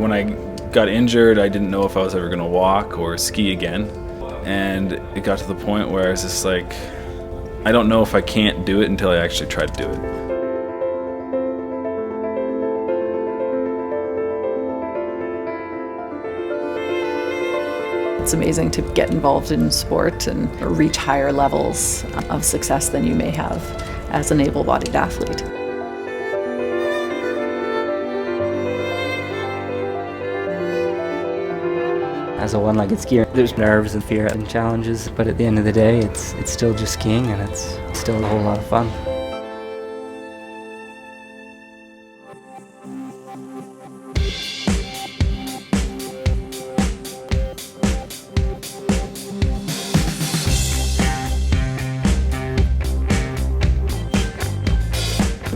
When I got injured, I didn't know if I was ever going to walk or ski again. And it got to the point where I was just like, I don't know if I can't do it until I actually try to do it. It's amazing to get involved in sport and reach higher levels of success than you may have as an able-bodied athlete. As a one-legged skier, there's nerves and fear and challenges, but at the end of the day, it's still just skiing, and it's still a whole lot of fun.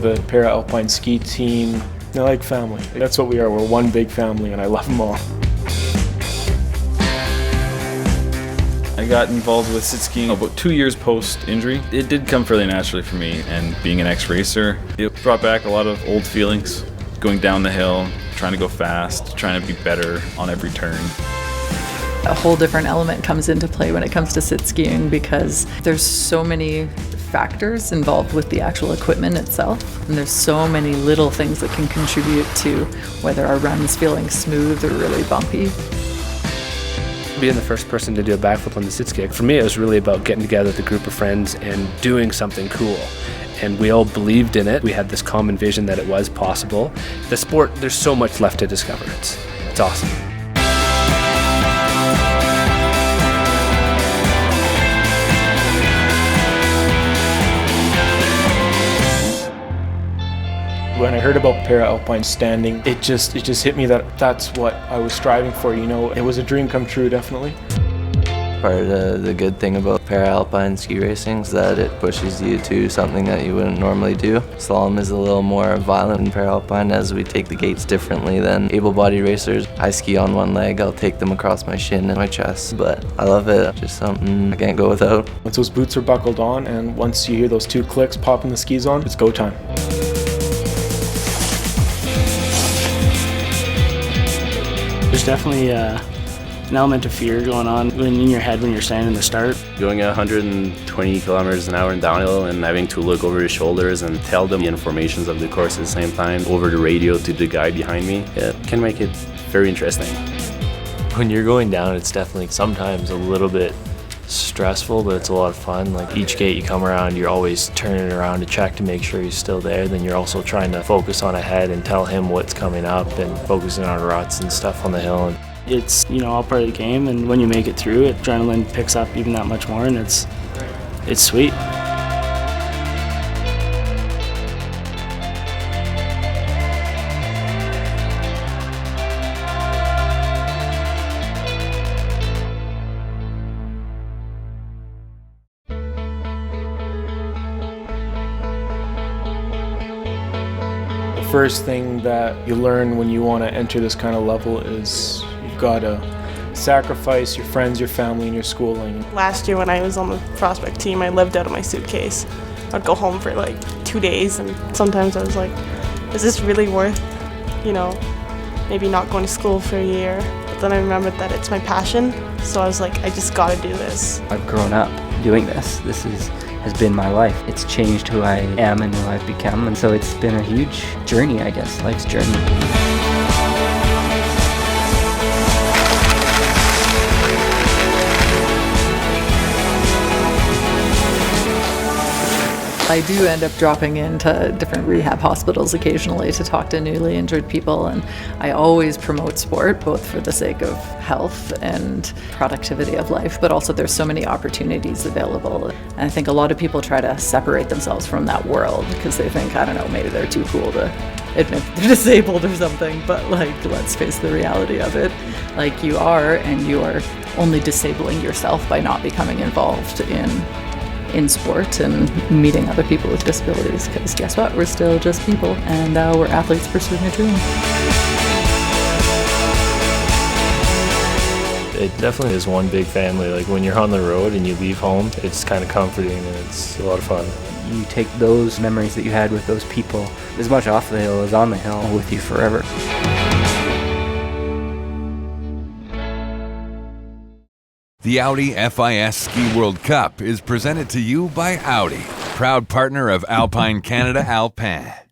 The Para-Alpine Ski Team, they're like family. That's what we are. We're one big family, and I love them all. I got involved with sit skiing about 2 years post-injury. It did come fairly naturally for me, and being an ex-racer, it brought back a lot of old feelings. Going down the hill, trying to go fast, trying to be better on every turn. A whole different element comes into play when it comes to sit skiing because there's so many factors involved with the actual equipment itself, and there's so many little things that can contribute to whether our run's feeling smooth or really bumpy. Being the first person to do a backflip on the sit ski, for me it was really about getting together with a group of friends and doing something cool. And we all believed in it. We had this common vision that it was possible. The sport, there's so much left to discover. It's awesome. When I heard about para-alpine standing, it just hit me that that's what I was striving for, you know. It was a dream come true, definitely. Part of the good thing about para-alpine ski racing is that it pushes you to something that you wouldn't normally do. Slalom is a little more violent in para-alpine as we take the gates differently than able-bodied racers. I ski on one leg, I'll take them across my shin and my chest, but I love it. Just something I can't go without. Once those boots are buckled on and once you hear those 2 clicks popping the skis on, it's go time. There's definitely an element of fear going on in your head when you're standing in the start. Going 120 kilometers an hour in downhill and having to look over your shoulders and tell them the informations of the course at the same time over the radio to the guy behind me, it can make it very interesting. When you're going down, it's definitely sometimes a little bit stressful, but it's a lot of fun. Like each gate you come around, you're always turning around to check to make sure he's still there. Then you're also trying to focus on ahead and tell him what's coming up and focusing on ruts and stuff on the hill. It's, all part of the game, and when you make it through, adrenaline picks up even that much more, and it's sweet. The first thing that you learn when you want to enter this kind of level is you've got to sacrifice your friends, your family, and your schooling. Last year when I was on the prospect team, I lived out of my suitcase. I'd go home for like 2 days, and sometimes I was like, is this really worth, maybe not going to school for a year? But then I remembered that it's my passion, so I was like, I just gotta do this. I've grown up doing this. This has been my life. It's changed who I am and who I've become, and so it's been a huge journey, I guess, life's journey. I do end up dropping into different rehab hospitals occasionally to talk to newly injured people, and I always promote sport, both for the sake of health and productivity of life, but also there's so many opportunities available. And I think a lot of people try to separate themselves from that world because they think, I don't know, maybe they're too cool to admit they're disabled or something, but let's face the reality of it. You are, and you are only disabling yourself by not becoming involved in sport and meeting other people with disabilities, because guess what, we're still just people, and we're athletes pursuing a dream. It definitely is one big family. Like when you're on the road and you leave home, it's kind of comforting and it's a lot of fun. You take those memories that you had with those people as much off the hill as on the hill with you forever. The Audi FIS Ski World Cup is presented to you by Audi, proud partner of Alpine Canada Alpin.